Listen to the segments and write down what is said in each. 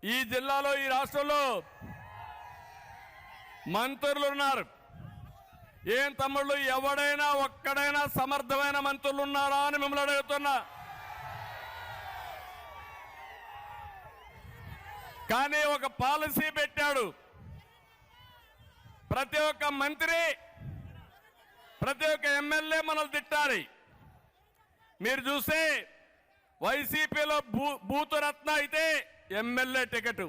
ఈ జిల్లాలో ఈ రాష్ట్రంలో మంత్రులు ఉన్నారు. ఏం తమ్ముళ్ళు, ఎవడైనా ఒక్కడైనా సమర్థమైన మంత్రులు ఉన్నారా అని మిమ్మల్ని అడుగుతున్నా. కానీ ఒక పాలసీ పెట్టాడు. ప్రతి ఒక్క మంత్రి, ప్రతి ఒక్క ఎమ్మెల్యే మనల్ని తిట్టాలి. మీరు చూస్తే వైసీపీలో బూతు రత్న అయితే ఎమ్మెల్యే టికెట్,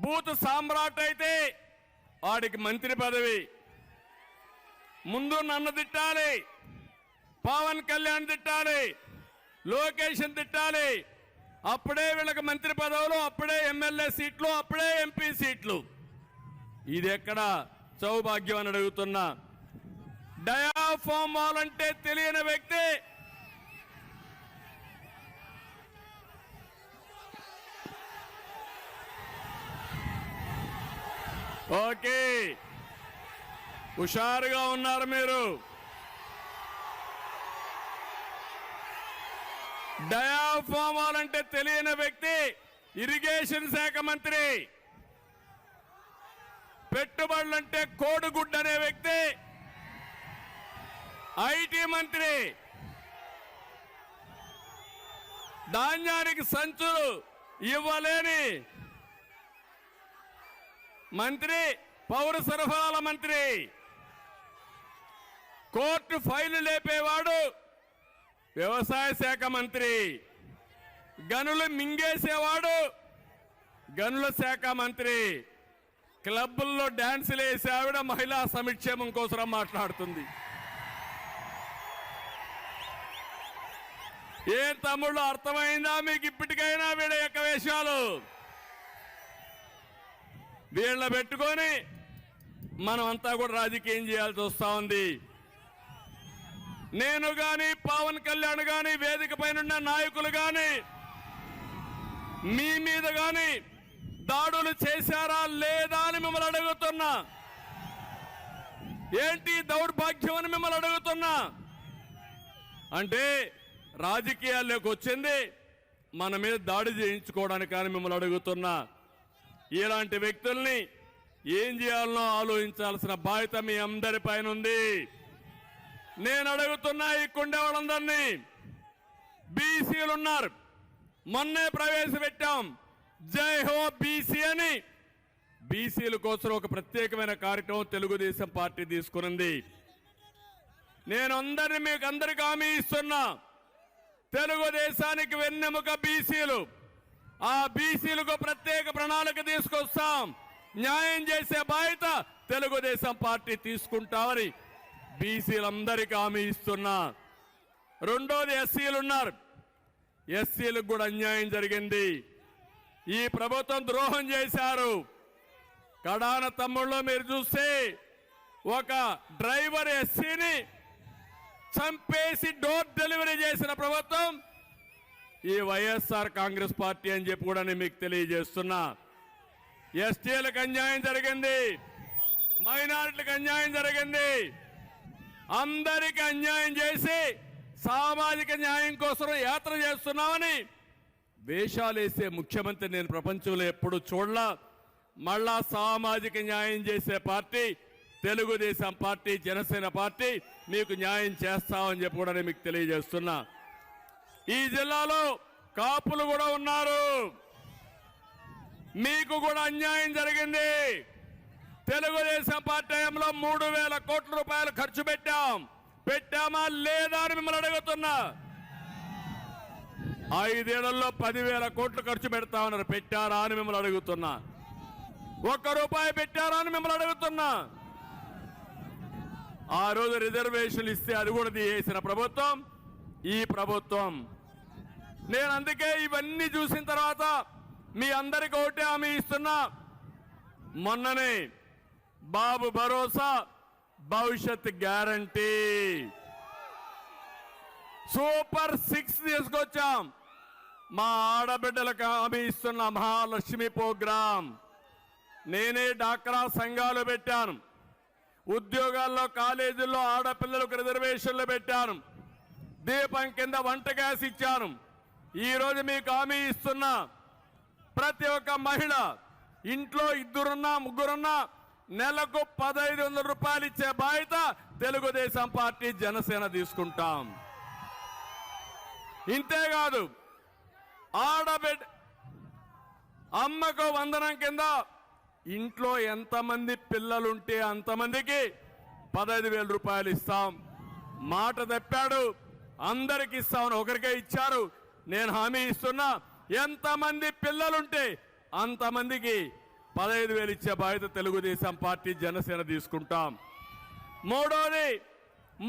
బూతు సామ్రాట్ అయితే వాడికి మంత్రి పదవి. ముందు నన్ను తిట్టాలి, పవన్ కళ్యాణ్ తిట్టాలి, లోకేష్ తిట్టాలి, అప్పుడే వీళ్ళకి మంత్రి పదవులు, అప్పుడే ఎమ్మెల్యే సీట్లు, అప్పుడే ఎంపీ సీట్లు. ఇది ఎక్కడ సౌభాగ్యం అని అడుగుతున్నా. డయాఫామ్ వాల్ అంటే తెలియని వ్యక్తి ఓకే, హుషారుగా ఉన్నారు మీరు. డయాఫామ్ వాల్ అంటే తెలియని వ్యక్తి ఇరిగేషన్ శాఖ మంత్రి, పెట్టుబడులంటే కోడిగుడ్డు అనే వ్యక్తి ఐటీ మంత్రి, ధాన్యానికి సంచులు ఇవ్వలేని మంత్రి పౌర సరఫరాల మంత్రి, కోర్టు ఫైలు లేపేవాడు వ్యవసాయ శాఖ మంత్రి, గనులు మింగేసేవాడు గనుల శాఖ మంత్రి, క్లబ్బుల్లో డాన్సులు వేసే ఆవిడ మహిళా సంక్షేమం కోసం మాట్లాడుతుంది. ఏం తమ్ముళ్ళు, అర్థమైందా మీకు ఇప్పటికైనా వీళ్ళ యొక్క వేషాలు? వీళ్ళ పెట్టుకొని మనం అంతా కూడా రాజకీయం చేయాల్సి వస్తా ఉంది. నేను గాని, పవన్ కళ్యాణ్ గాని, వేదిక పైన నాయకులు గాని మీ మీద గాని దాడులు చేశారా లేదా అని మిమ్మల్ని అడుగుతున్నా. ఏంటి దౌర్భాగ్యం అని మిమ్మల్ని అడుగుతున్నా. అంటే రాజకీయాల్లోకి వచ్చింది మన మీద దాడి చేయించుకోవడానికి కానీ మిమ్మల్ని అడుగుతున్నా. ఇలాంటి వ్యక్తుల్ని ఏం చేయాలనో ఆలోచించాల్సిన బాధ్యత మీ అందరి పైన ఉంది. నేను అడుగుతున్నా ఇక్కడే వాళ్ళందరినీ, బీసీలు ఉన్నారు, మొన్నే ప్రవేశపెట్టాం జై హో బీసీ అని. బీసీల కోసం ఒక ప్రత్యేకమైన కార్యక్రమం తెలుగుదేశం పార్టీ తీసుకునింది. నేను అందరినీ మీకు అందరికీ హామీ ఇస్తున్నా, తెలుగుదేశానికి వెన్నెముక బీసీలు. ఆ బీసీలకు ప్రత్యేక ప్రణాళిక తీసుకొస్తాం. న్యాయం చేసే బాధ్యత తెలుగుదేశం పార్టీ తీసుకుంటామని బీసీలందరికీ హామీ ఇస్తున్నా. రెండోది ఎస్సీలు ఉన్నారు. ఎస్సీలకు కూడా అన్యాయం జరిగింది. ఈ ప్రభుత్వం ద్రోహం చేశారు. కడాన తమ్ముళ్ళు మీరు చూస్తే ఒక డ్రైవర్ ఎస్సీని చంపేసి డోర్ డెలివరీ చేసిన ప్రభుత్వం ఈ వైఎస్ఆర్ కాంగ్రెస్ పార్టీ అని చెప్పి కూడా నేను మీకు తెలియజేస్తున్నా. ఎస్టీలకు అన్యాయం జరిగింది, మైనారిటీలకు అన్యాయం జరిగింది. అందరికీ అన్యాయం చేసి సామాజిక న్యాయం కోసం యాత్ర చేస్తున్నామని వేషాలేసే ముఖ్యమంత్రి నేను ప్రపంచంలో ఎప్పుడు చూడలా. మళ్ళా సామాజిక న్యాయం చేసే party Telugu Desam party, Janasena party మీకు న్యాయం చేస్తామని చెప్పి కూడా నేను మీకు తెలియజేస్తున్నా. ఈ జిల్లాలో కాపులు కూడా ఉన్నారు. మీకు కూడా అన్యాయం జరిగింది. తెలుగుదేశం పార్టీ హయాంలో 3,000 కోట్ల రూపాయలు ఖర్చు పెట్టామా లేదా అని మిమ్మల్ని అడుగుతున్నా. 5 ఏళ్లలో 10,000 కోట్లు ఖర్చు పెడతామన్నారు. పెట్టారా అని మిమ్మల్ని అడుగుతున్నా. 1 రూపాయి పెట్టారా అని మిమ్మల్ని అడుగుతున్నా. ఆ రోజు రిజర్వేషన్లు ఇస్తే అది కూడా తీసేసిన ప్రభుత్వం ఈ ప్రభుత్వం. నేను అందుకే ఇవన్నీ చూసిన తర్వాత మీ అందరికీ ఒకటే హామీ ఇస్తున్నా. మొన్ననే బాబు భరోసా, భవిష్యత్ గ్యారంటీ, సూపర్ 6 తీసుకొచ్చాం. మా ఆడబిడ్డలకు హామీ ఇస్తున్న మహాలక్ష్మి ప్రోగ్రాం. నేనే డాక్రా సంఘాలు పెట్టాను. ఉద్యోగాల్లో, కాలేజీల్లో ఆడపిల్లలకు రిజర్వేషన్లు పెట్టాను. దీపం కింద వంట గ్యాస్ ఇచ్చాను. ఈ రోజు మీకు హామీ ఇస్తున్నా, ప్రతి ఒక్క మహిళ ఇంట్లో ఇద్దరున్నా ముగ్గురున్నా నెలకు 1500 రూపాయలు ఇచ్చే బాధ్యత తెలుగుదేశం పార్టీ జనసేన తీసుకుంటాం. ఇంతేకాదు ఆడబిడ్డ అమ్మకు వందనం కింద ఇంట్లో ఎంతమంది పిల్లలుంటే అంతమందికి 15,000 రూపాయలు ఇస్తాం. మాట తప్పాడు, అందరికి ఇస్తామని ఒకరికే ఇచ్చారు. నేను హామీ ఇస్తున్నా, ఎంతమంది పిల్లలుంటే అంతమందికి 15,000 ఇచ్చే బాధ్యత తెలుగుదేశం పార్టీ జనసేన తీసుకుంటాం. మూడోది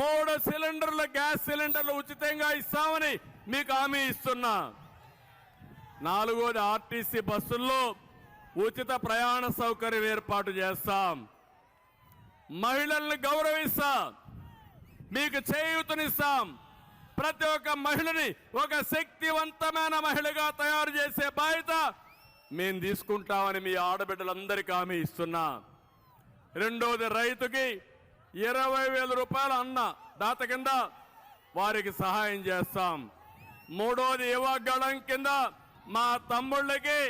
3 సిలిండర్లు గ్యాస్ సిలిండర్లు ఉచితంగా ఇస్తామని మీకు హామీ ఇస్తున్నా. నాలుగోది ఆర్టీసీ బస్సుల్లో ఉచిత ప్రయాణ సౌకర్యం ఏర్పాటు చేస్తాం. మహిళల్ని గౌరవిస్తాం, మీకు చేయూతనిస్తాం. ప్రతి ఒక్క మహిళని ఒక శక్తివంతమైన మహిళగా తయారు చేసే బాధ్యత మేము తీసుకుంటామని మీ ఆడబిడ్డలందరికీ హామీ ఇస్తున్నా. రెండోది రైతుకి 20,000 రూపాయల అన్న దాత కింద వారికి సహాయం చేస్తాం. మూడోది యువగళం కింద మా తమ్ముళ్ళకి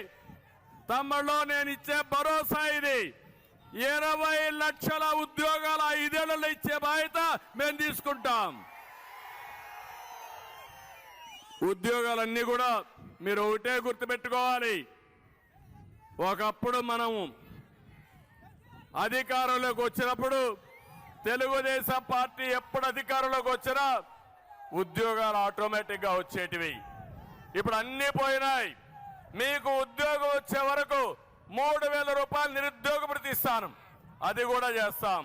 తమ్ముళ్ళు నేను ఇచ్చే భరోసా ఇది. 20 లక్షల ఉద్యోగాల 5 ఏళ్లలో ఇచ్చే బాధ్యత మేము తీసుకుంటాం. ఉద్యోగాలన్నీ కూడా మీరు ఒకటే గుర్తుపెట్టుకోవాలి. ఒకప్పుడు మనము అధికారంలోకి వచ్చినప్పుడు తెలుగుదేశం పార్టీ ఎప్పుడు అధికారంలోకి వచ్చినా ఉద్యోగాలు ఆటోమేటిక్గా వచ్చేటివి. ఇప్పుడు అన్నీ పోయినాయి. మీకు ఉద్యోగం వచ్చే వరకు 3,000 రూపాయలు నిరుద్యోగ భృతి ఇస్తాను, అది కూడా చేస్తాం.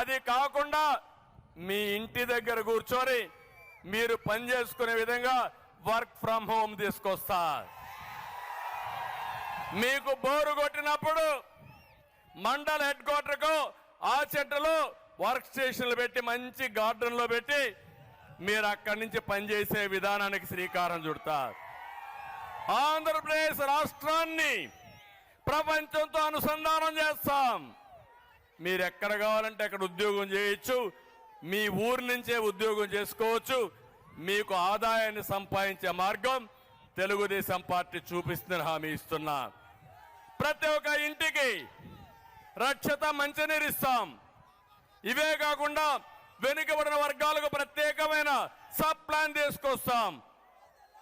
అది కాకుండా మీ ఇంటి దగ్గర కూర్చొని మీరు పని చేసుకునే విధంగా వర్క్ ఫ్రమ్ హోమ్ తీసుకొస్తా. మీకు బోరు కొట్టినప్పుడు మండల హెడ్ క్వార్టర్కు ఆ చెట్టులో వర్క్ స్టేషన్లు పెట్టి మంచి గార్డెన్లో పెట్టి మీరు అక్కడి నుంచి పనిచేసే విధానానికి శ్రీకారం చుడతారు. ఆంధ్రప్రదేశ్ రాష్ట్రాన్ని ప్రపంచంతో అనుసంధానం చేస్తాం. మీరు ఎక్కడ కావాలంటే అక్కడ ఉద్యోగం చేయొచ్చు, మీ ఊరు నుంచే ఉద్యోగం చేసుకోవచ్చు. మీకు ఆదాయాన్ని సంపాదించే మార్గం తెలుగుదేశం పార్టీ చూపిస్తుందని హామీ ఇస్తున్నా. ప్రతి ఒక్క ఇంటికి రక్షిత మంచినీరు ఇస్తాం. ఇవే కాకుండా వెనుకబడిన వర్గాలకు ప్రత్యేకమైన సబ్ ప్లాన్ తీసుకొస్తాం.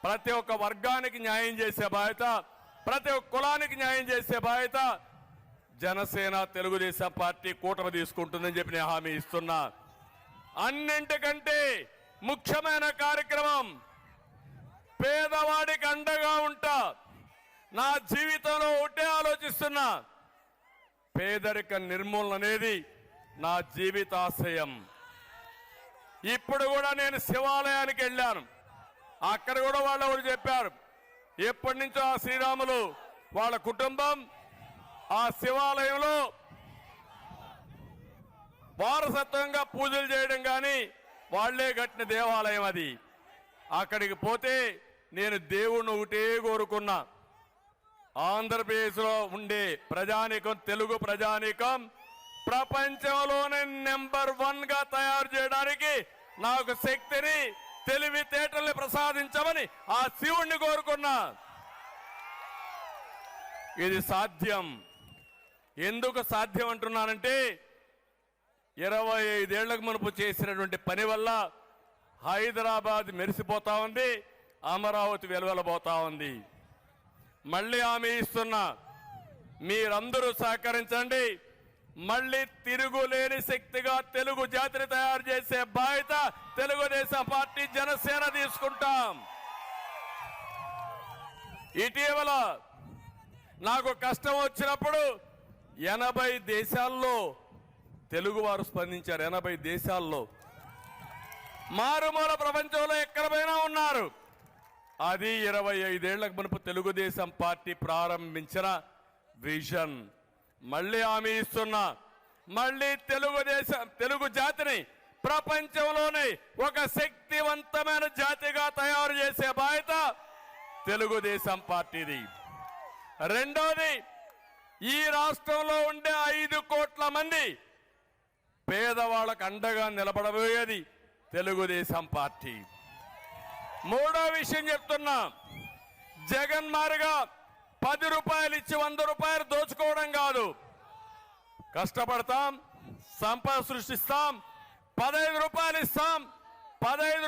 ప్రతి ఒక్క వర్గానికి న్యాయం చేసే బాధ్యత, ప్రతి ఒక్క కులానికి న్యాయం చేసే బాధ్యత జనసేన తెలుగుదేశం పార్టీ కూటమి తీసుకుంటుందని చెప్పి నేను హామీ ఇస్తున్నా. అన్నింటికంటే ముఖ్యమైన కార్యక్రమం పేదవాడికి అండగా ఉంటా. నా జీవితంలో ఒకటే ఆలోచిస్తున్నా, పేదరిక నిర్మూలన అనేది నా జీవితాశయం. ఇప్పుడు కూడా నేను శివాలయానికి వెళ్ళాను, అక్కడ కూడా వాళ్ళు చెప్పారు, ఎప్పటి నుంచో ఆ శ్రీరాములు వాళ్ళ కుటుంబం ఆ శివాలయంలో వారసత్వంగా పూజలు చేయడం కానీ వాళ్లే కట్టిన దేవాలయం అది. అక్కడికి పోతే నేను దేవుణ్ణి ఒకటే కోరుకున్నా, ఆంధ్రప్రదేశ్లో ఉండే ప్రజానీకం, తెలుగు ప్రజానీకం ప్రపంచంలోనే నెంబర్ 1 గా తయారు చేయడానికి నాకు శక్తిని, తెలివితేటల్ని ప్రసాదించమని ఆ శివుణ్ణి కోరుకున్నా. ఇది సాధ్యం. ఎందుకు సాధ్యం అంటున్నానంటే 25 ఏళ్లకు మునుపు చేసినటువంటి పని వల్ల హైదరాబాద్ మెరిసిపోతా ఉంది, అమరావతి వెలువెలబోతా ఉంది. మళ్ళీ హామీ ఇస్తున్నా, మీరందరూ సహకరించండి. మళ్ళీ తిరుగులేని శక్తిగా తెలుగు జాతిని తయారు చేసే బాధ్యత తెలుగుదేశం పార్టీ జనసేన తీసుకుంటాం. ఇటీవల నాకు కష్టం వచ్చినప్పుడు 80 దేశాల్లో తెలుగువారు స్పందించారు. 80 దేశాల్లో, మారుమూల ప్రపంచంలో ఎక్కడైనా ఉన్నారు. అది 25 ఏళ్లకు మునుపు తెలుగుదేశం పార్టీ ప్రారంభించిన విజన్. మళ్ళీ హామీ ఇస్తున్నా, మళ్ళీ తెలుగు జాతిని ప్రపంచంలోనే ఒక శక్తివంతమైన జాతిగా తయారు చేసే బాధ్యత తెలుగుదేశం పార్టీది. రెండోది, ఈ రాష్ట్రంలో ఉండే 5 కోట్ల మంది పేదవాళ్ళకు అండగా నిలబడబోయేది తెలుగుదేశం పార్టీ. మూడో విషయం చెప్తున్నా, జగన్ మారిగా 10 రూపాయలు ఇచ్చి 100 రూపాయలు దోచుకోవడం కాదు. కష్టపడతాం, సంపద సృష్టిస్తాం, 15 రూపాయలు ఇస్తాం, 15